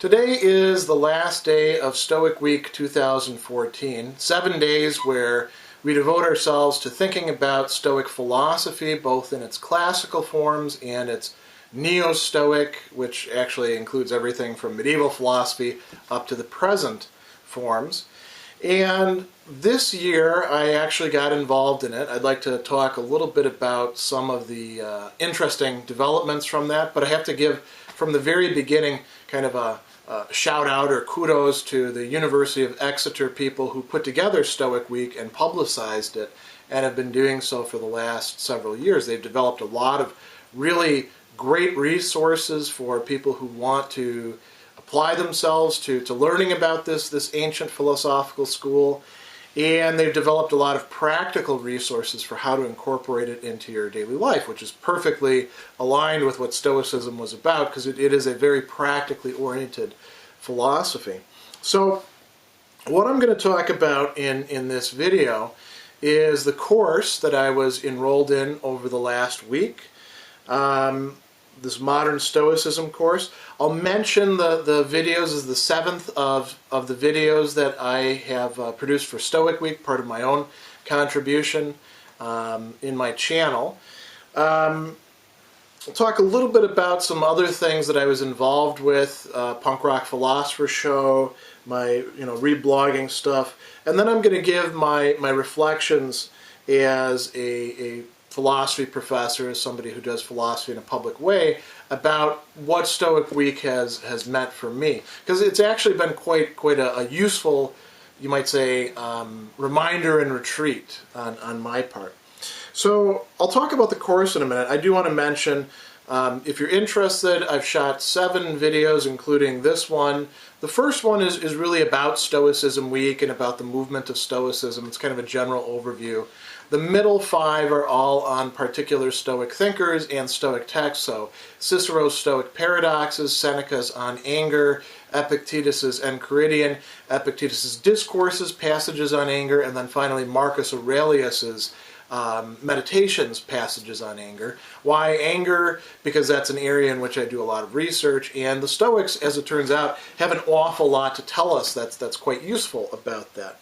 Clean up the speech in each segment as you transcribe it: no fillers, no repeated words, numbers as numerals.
Today is the last day of Stoic Week 2014, 7 days where we devote ourselves to thinking about Stoic philosophy, both in its classical forms and its neo-Stoic, which actually includes everything from medieval philosophy up to the present forms. And this year I actually got involved in it. I'd like to talk a little bit about some of the interesting developments from that, but I have to give from the very beginning kind of a shout out or kudos to the University of Exeter people who put together Stoic Week and publicized it and have been doing so for the last several years. They've developed a lot of really great resources for people who want to apply themselves to learning about this ancient philosophical school, and they've developed a lot of practical resources for how to incorporate it into your daily life, which is perfectly aligned with what Stoicism was about, because it is a very practically oriented philosophy. So what I'm going to talk about in this video is the course that I was enrolled in over the last week. This modern Stoicism course. I'll mention the videos as the seventh of the videos that I have produced for Stoic Week, part of my own contribution in my channel. I'll talk a little bit about some other things that I was involved with, Punk Rock Philosopher Show, my reblogging stuff, and then I'm going to give my reflections as a philosophy professor, as somebody who does philosophy in a public way, about what Stoic Week has meant for me. Because it's actually been quite a useful, you might say, reminder and retreat on my part. So I'll talk about the course in a minute. I do want to mention, if you're interested, I've shot 7 videos, including this one. The first one is really about Stoicism Week and about the movement of Stoicism. It's kind of a general overview. The middle 5 are all on particular Stoic thinkers and Stoic texts, so Cicero's Stoic Paradoxes, Seneca's On Anger, Epictetus's Enchiridion, Epictetus's Discourses, Passages on Anger, and then finally Marcus Aurelius's Meditations, Passages on Anger. Why anger? Because that's an area in which I do a lot of research, and the Stoics, as it turns out, have an awful lot to tell us that's quite useful about that.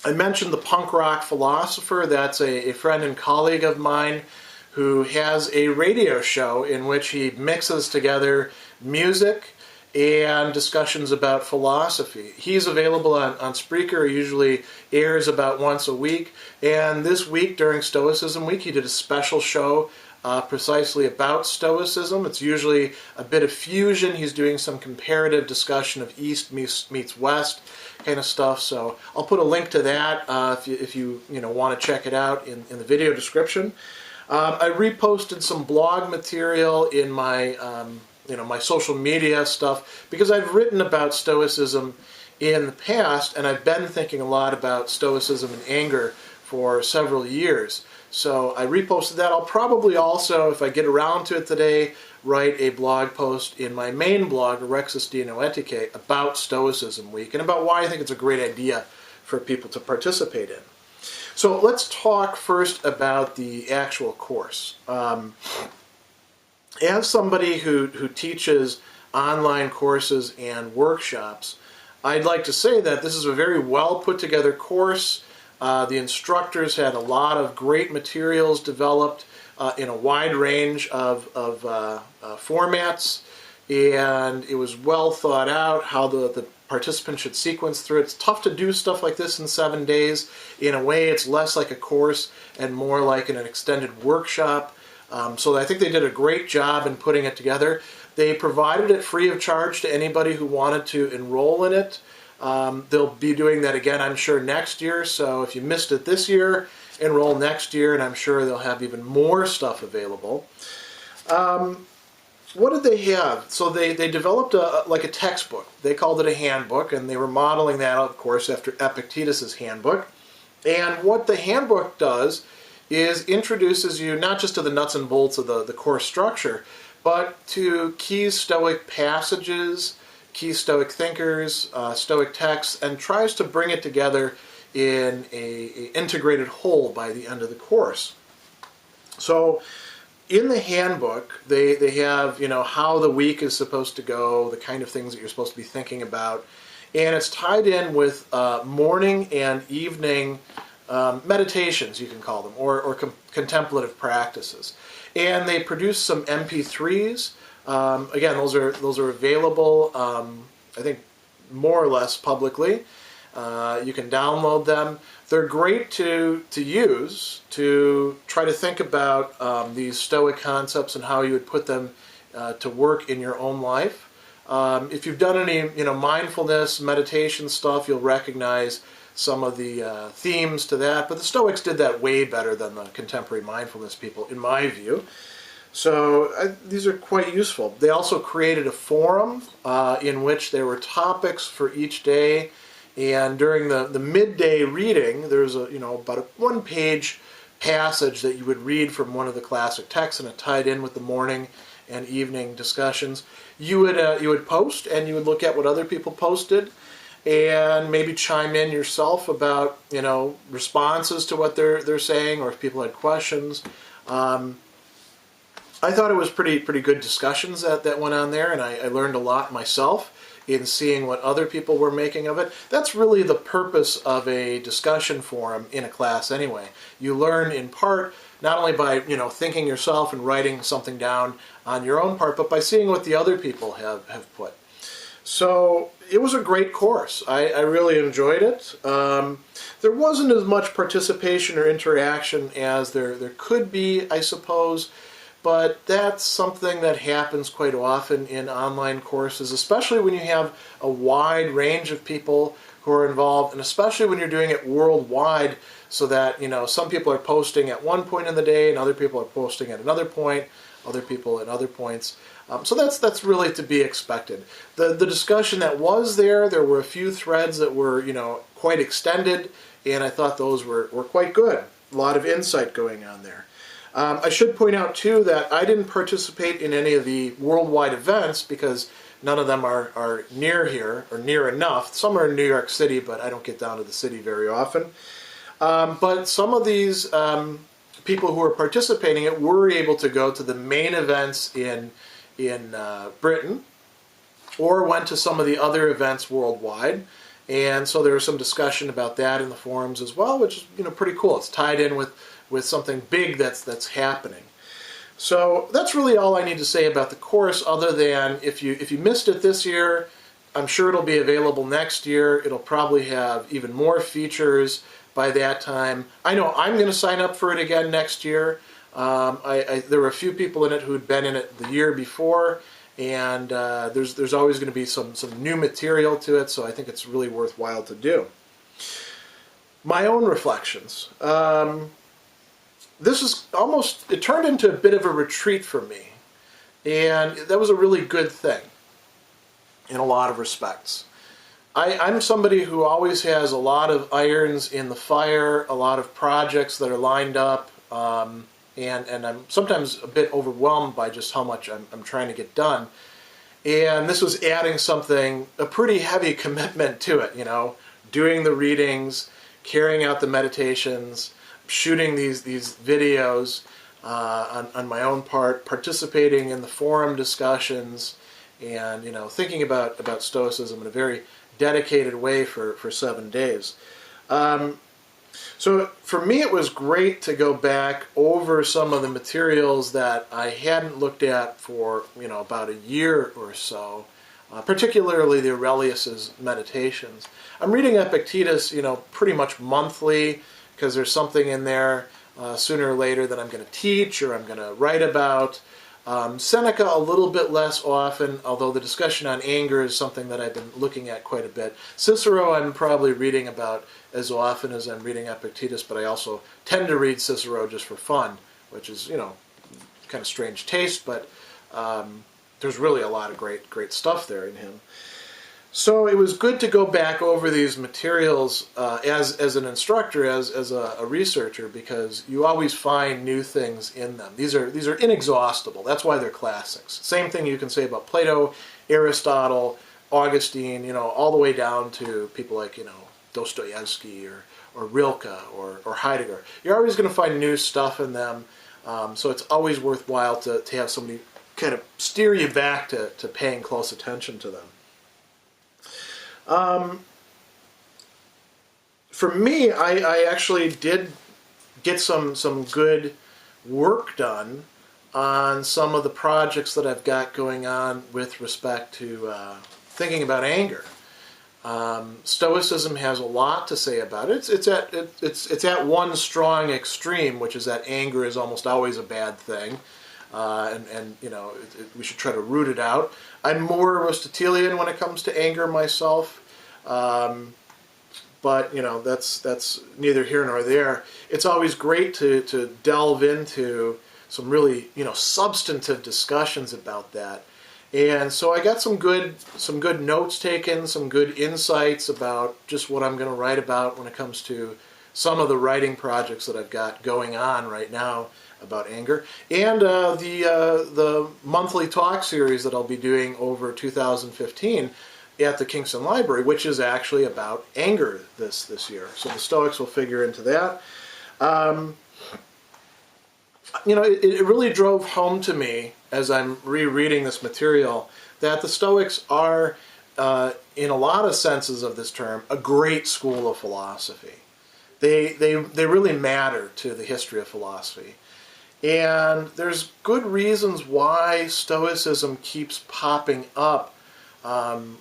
I mentioned the Punk Rock Philosopher. That's a friend and colleague of mine who has a radio show in which he mixes together music and discussions about philosophy. He's available on Spreaker. He usually airs about once a week. And this week, during Stoicism Week, he did a special show precisely about Stoicism. It's usually a bit of fusion. He's doing some comparative discussion of East meets West kind of stuff. So I'll put a link to that if you want to check it out in the video description. I reposted some blog material in my my social media stuff, because I've written about Stoicism in the past, and I've been thinking a lot about Stoicism and anger for several years. So I reposted that. I'll probably also, if I get around to it today, write a blog post in my main blog, Rexus Dei Noeticae, about Stoicism Week and about why I think it's a great idea for people to participate in. So let's talk first about the actual course. As somebody who teaches online courses and workshops, I'd like to say that this is a very well put together course. The instructors had a lot of great materials developed in a wide range of formats, and it was well thought out how the participants should sequence through it. It's tough to do stuff like this in 7 days. In a way, it's less like a course and more like an extended workshop. So I think they did a great job in putting it together. They provided it free of charge to anybody who wanted to enroll in it. They'll be doing that again, I'm sure, next year. So if you missed it this year, enroll next year, and I'm sure they'll have even more stuff available. What did they have? So they developed like a textbook. They called it a handbook, and they were modeling that, of course, after Epictetus's handbook. And what the handbook does is introduces you not just to the nuts and bolts of the course structure, but to key Stoic passages, key Stoic thinkers, Stoic texts, and tries to bring it together in an integrated whole by the end of the course. So in the handbook, they have, how the week is supposed to go, the kind of things that you're supposed to be thinking about, and it's tied in with morning and evening meditations, you can call them, or contemplative practices. And they produce some MP3s. Again, those are available, I think, more or less publicly. You can download them. They're great to use to try to think about these Stoic concepts and how you would put them to work in your own life. If you've done any mindfulness, meditation stuff, you'll recognize some of the themes to that. But the Stoics did that way better than the contemporary mindfulness people, in my view. So these are quite useful. They also created a forum in which there were topics for each day. And during the midday reading, there's about a one-page passage that you would read from one of the classic texts, and it tied in with the morning and evening discussions. You would post, and you would look at what other people posted, and maybe chime in yourself about responses to what they're saying, or if people had questions. I thought it was pretty good discussions that went on there, and I learned a lot myself in seeing what other people were making of it. That's really the purpose of a discussion forum in a class anyway. You learn in part not only by thinking yourself and writing something down on your own part, but by seeing what the other people have put. So it was a great course. I really enjoyed it. There wasn't as much participation or interaction as there could be, I suppose. But that's something that happens quite often in online courses, especially when you have a wide range of people who are involved, and especially when you're doing it worldwide, so that some people are posting at one point in the day, and other people are posting at another point, other people at other points. So that's really to be expected. The discussion that was there were a few threads that were quite extended, and I thought those were quite good. A lot of insight going on there. I should point out, too, that I didn't participate in any of the worldwide events because none of them are near here, or near enough. Some are in New York City, but I don't get down to the city very often. But some of these people who are participating in it were able to go to the main events in Britain, or went to some of the other events worldwide. And so there was some discussion about that in the forums as well, which is pretty cool. It's tied in with something big that's happening. So that's really all I need to say about the course, other than if you missed it this year, I'm sure it'll be available next year. It'll probably have even more features by that time. I know I'm going to sign up for it again next year. There were a few people in it who'd been in it the year before, and there's always going to be some new material to it, so I think it's really worthwhile to do. My own reflections. It turned into a bit of a retreat for me, and that was a really good thing in a lot of respects. I'm somebody who always has a lot of irons in the fire, a lot of projects that are lined up, and I'm sometimes a bit overwhelmed by just how much I'm trying to get done. And this was adding a pretty heavy commitment to it, doing the readings, carrying out the meditations, shooting these videos on my own part, participating in the forum discussions, and thinking about Stoicism in a very dedicated way for 7 days. So for me, it was great to go back over some of the materials that I hadn't looked at for about a year or so, particularly the Aurelius's meditations. I'm reading Epictetus, pretty much monthly, because there's something in there sooner or later that I'm going to teach or I'm going to write about. Seneca a little bit less often, although the discussion on anger is something that I've been looking at quite a bit. Cicero I'm probably reading about as often as I'm reading Epictetus, but I also tend to read Cicero just for fun, which is, kind of strange taste, but there's really a lot of great stuff there in him. So it was good to go back over these materials as an instructor, as a researcher, because you always find new things in them. These are inexhaustible. That's why they're classics. Same thing you can say about Plato, Aristotle, Augustine, all the way down to people like, Dostoevsky or Rilke or Heidegger. You're always going to find new stuff in them. So it's always worthwhile to have somebody kind of steer you back to paying close attention to them. For me, I actually did get some good work done on some of the projects that I've got going on with respect to thinking about anger. Stoicism has a lot to say about it. It's at one strong extreme, which is that anger is almost always a bad thing, and we should try to root it out. I'm more Aristotelian when it comes to anger myself, but that's neither here nor there. It's always great to delve into some really substantive discussions about that. And so I got some good notes taken, some good insights about just what I'm going to write about when it comes to some of the writing projects that I've got going on right now about anger, and the monthly talk series that I'll be doing over 2015 at the Kingston Library, which is actually about anger this year. So the Stoics will figure into that. It really drove home to me as I'm rereading this material that the Stoics are, in a lot of senses of this term, a great school of philosophy. They really matter to the history of philosophy. And there's good reasons why Stoicism keeps popping up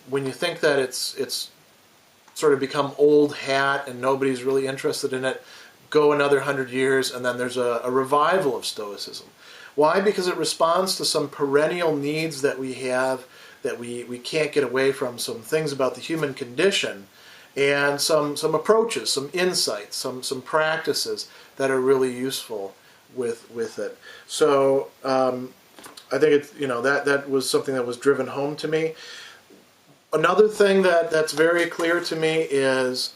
when you think that it's sort of become old hat and nobody's really interested in it. Go another 100 years, and then there's a revival of Stoicism. Why? Because it responds to some perennial needs that we have that we can't get away from, some things about the human condition, and some approaches, some insights, some practices that are really useful with it. So I think that was something that was driven home to me. Another thing that's very clear to me is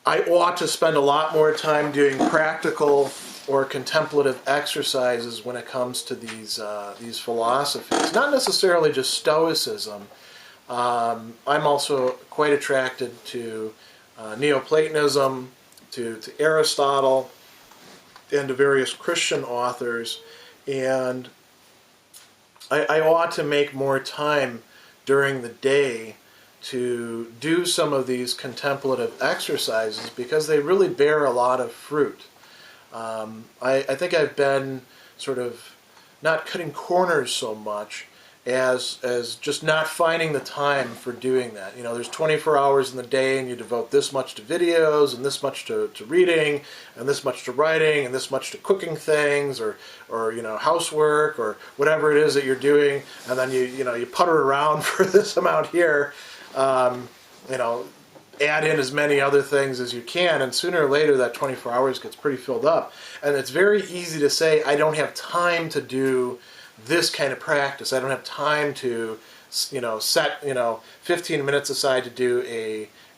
I ought to spend a lot more time doing practical or contemplative exercises when it comes to these philosophies. Not necessarily just Stoicism. I'm also quite attracted to Neoplatonism, to Aristotle, and to various Christian authors. And I ought to make more time during the day to do some of these contemplative exercises because they really bear a lot of fruit. I think I've been sort of not cutting corners so much as just not finding the time for doing that. There's 24 hours in the day and you devote this much to videos and this much to reading and this much to writing and this much to cooking things or housework or whatever it is that you're doing, and then you putter around for this amount here. Add in as many other things as you can, and sooner or later that 24 hours gets pretty filled up. And it's very easy to say, I don't have time to do this kind of practice. I don't have time to, set, 15 minutes aside to do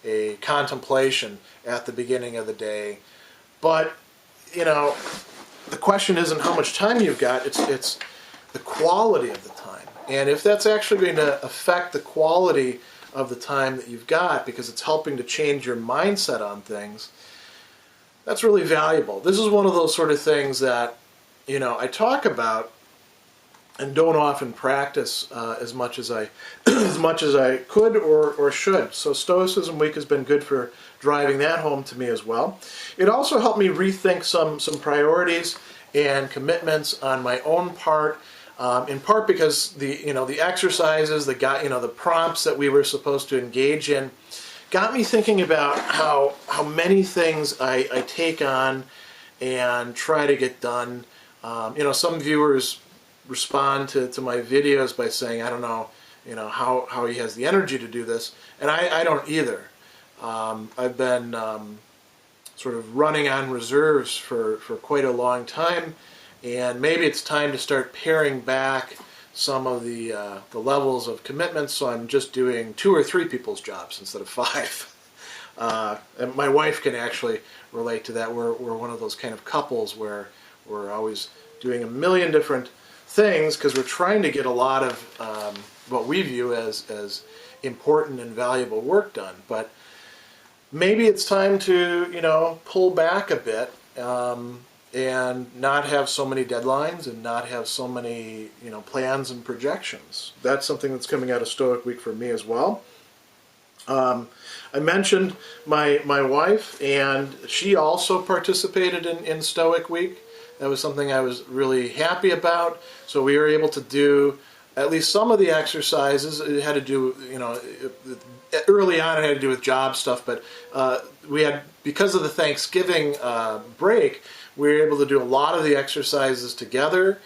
a contemplation at the beginning of the day. But, the question isn't how much time you've got, it's the quality of the time. And if that's actually going to affect the quality of the time that you've got because it's helping to change your mindset on things, that's really valuable. This is one of those sort of things that, I talk about and don't often practice as much as I could or should. So Stoicism Week has been good for driving that home to me as well. It also helped me rethink some priorities and commitments on my own part. In part because the exercises, the prompts that we were supposed to engage in, got me thinking about how many things I take on and try to get done. Some viewers respond to my videos by saying, I don't know, how he has the energy to do this, and I don't either. I've been sort of running on reserves for quite a long time. And maybe it's time to start paring back some of the levels of commitment, so I'm just doing 2 or 3 people's jobs instead of 5. And my wife can actually relate to that. We're one of those kind of couples where we're always doing a million different things because we're trying to get a lot of what we view as important and valuable work done. But maybe it's time to pull back a bit. and not have so many deadlines and not have so many, plans and projections. That's something that's coming out of Stoic Week for me as well. I mentioned my wife, and she also participated in Stoic Week. That was something I was really happy about. So we were able to do at least some of the exercises. It had to do, early on it had to do with job stuff, but we had, because of the Thanksgiving break, we were able to do a lot of the exercises together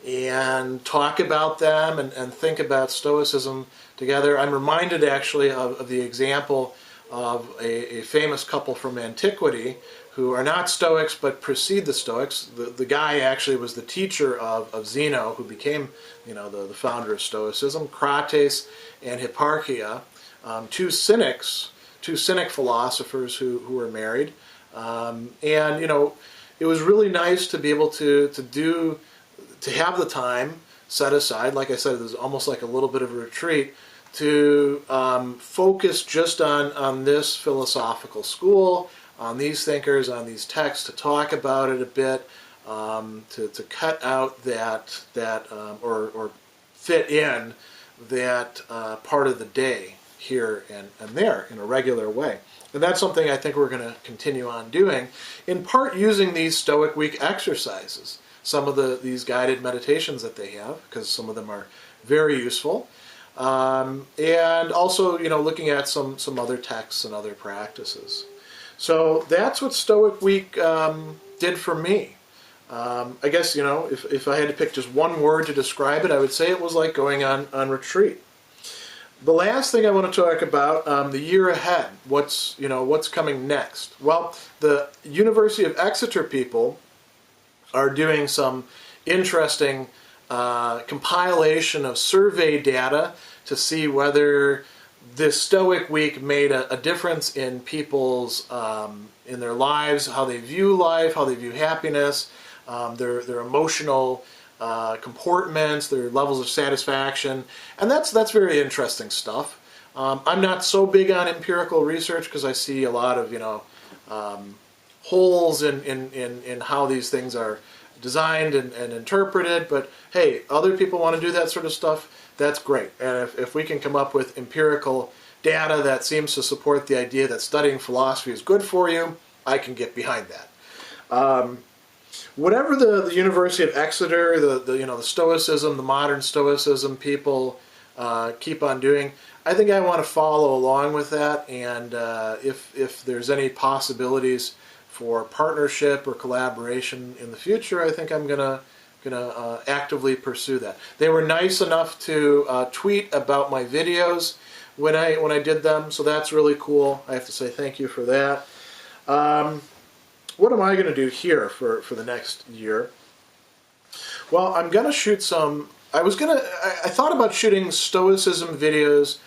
and talk about them and think about Stoicism together. I'm reminded actually of the example of a famous couple from antiquity who are not Stoics but precede the Stoics. The guy actually was the teacher of Zeno, who became the founder of Stoicism, Crates and Hipparchia, two Cynic philosophers who were married. And it was really nice to be able to have the time set aside. Like I said, it was almost like a little bit of a retreat to focus just on this philosophical school, on these thinkers, on these texts, to talk about it a bit, to cut out that or fit in that part of the day here and there in a regular way. And that's something I think we're going to continue on doing, in part using these Stoic Week exercises, some of these guided meditations that they have, because some of them are very useful, and also looking at some other texts and other practices. So that's what Stoic Week did for me. I guess if I had to pick just one word to describe it, I would say it was like going on retreat. The last thing I want to talk about, the year ahead. What's coming next? Well, the University of Exeter people are doing some interesting compilation of survey data to see whether this Stoic Week made a difference in people's in their lives, how they view life, how they view happiness, their emotional comportments, their levels of satisfaction, and that's very interesting stuff. I'm not so big on empirical research because I see a lot of holes in how these things are designed and interpreted. But hey, other people want to do that sort of stuff. That's great. And if we can come up with empirical data that seems to support the idea that studying philosophy is good for you, I can get behind that. Whatever the University of Exeter, the Stoicism, the modern Stoicism people keep on doing, I think I want to follow along with that. And if there's any possibilities for partnership or collaboration in the future, I think I'm gonna actively pursue that. They were nice enough to tweet about my videos when I did them, so that's really cool. I have to say thank you for that. What am I going to do here for the next year? Well, I'm going to shoot some. I thought about shooting Stoicism videos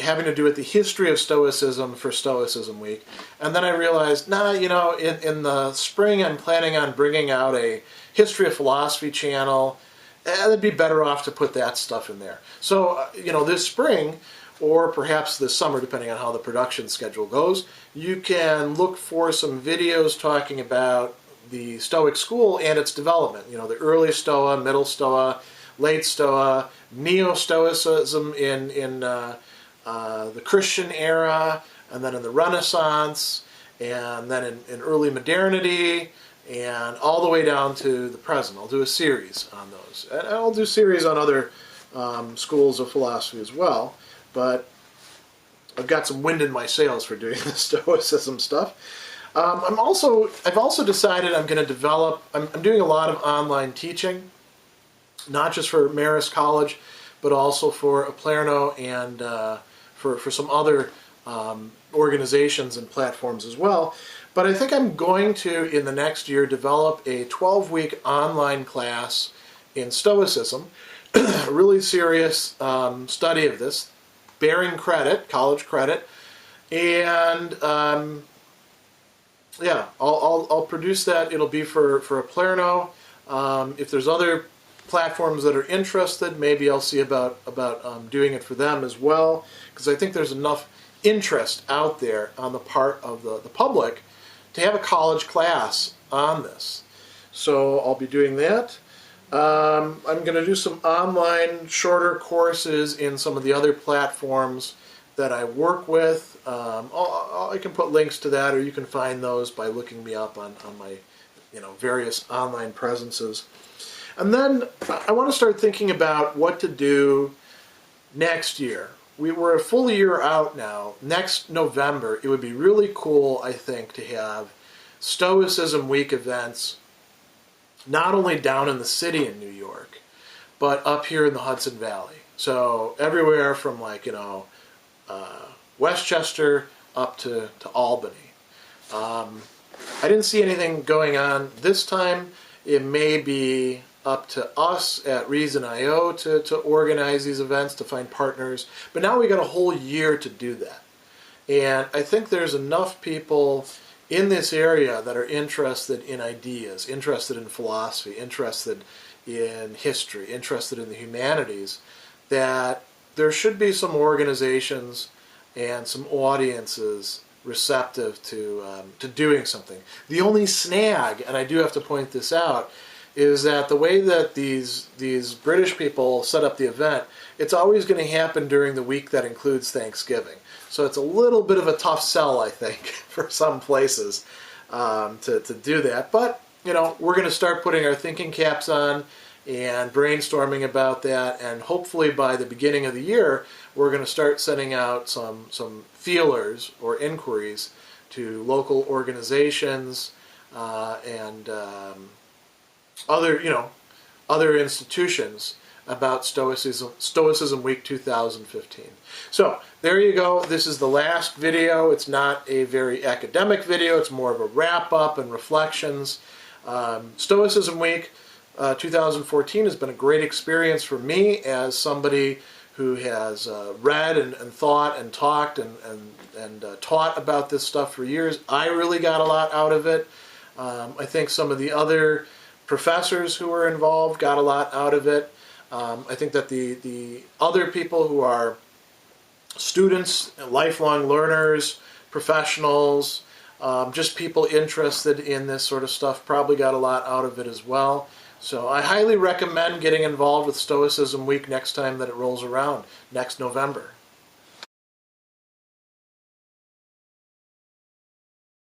having to do with the history of Stoicism for Stoicism Week, and then I realized, in the spring I'm planning on bringing out a History of Philosophy channel. It'd be better off to put that stuff in there. So, this spring, or perhaps this summer, depending on how the production schedule goes, you can look for some videos talking about the Stoic school and its development. The early Stoa, middle Stoa, late Stoa, Neo-Stoicism in the Christian era, and then in the Renaissance, and then in early modernity, and all the way down to the present. I'll do a series on those. And I'll do series on other schools of philosophy as well, but I've got some wind in my sails for doing the Stoicism stuff. I've also decided I'm going to develop, I'm doing a lot of online teaching, not just for Marist College, but also for Aplerno and for some other organizations and platforms as well. But I think I'm going to, in the next year, develop a 12-week online class in Stoicism, a really serious study of this, bearing credit, college credit, and I'll produce that. It'll be for Aplerno. If there's other platforms that are interested, maybe I'll see about doing it for them as well, because I think there's enough interest out there on the part of the public to have a college class on this. So I'll be doing that. I'm going to do some online shorter courses in some of the other platforms that I work with. I can put links to that, or you can find those by looking me up on my various online presences. And then I want to start thinking about what to do next year. We're a full year out now. Next November, it would be really cool, I think, to have Stoicism Week events not only down in the city in New York, but up here in the Hudson Valley. So everywhere from Westchester up to Albany. I didn't see anything going on this time. It may be up to us at Reason.io to organize these events, to find partners. But now we got a whole year to do that. And I think there's enough people in this area that are interested in ideas, interested in philosophy, interested in history, interested in the humanities, that there should be some organizations and some audiences receptive to doing something. The only snag, and I do have to point this out, is that the way that these British people set up the event, it's always going to happen during the week that includes Thanksgiving. So it's a little bit of a tough sell, I think, for some places to do that. But, we're going to start putting our thinking caps on and brainstorming about that. And hopefully by the beginning of the year, we're going to start sending out some feelers or inquiries to local organizations and other institutions about Stoicism Week 2015. So there you go. This is the last video. It's not a very academic video. It's more of a wrap-up and reflections. Stoicism Week 2014 has been a great experience for me as somebody who has read and thought and talked and taught about this stuff for years. I really got a lot out of it. I think some of the other professors who were involved got a lot out of it. I think that the other people who are students, lifelong learners, professionals, just people interested in this sort of stuff probably got a lot out of it as well. So I highly recommend getting involved with Stoicism Week next time that it rolls around, next November.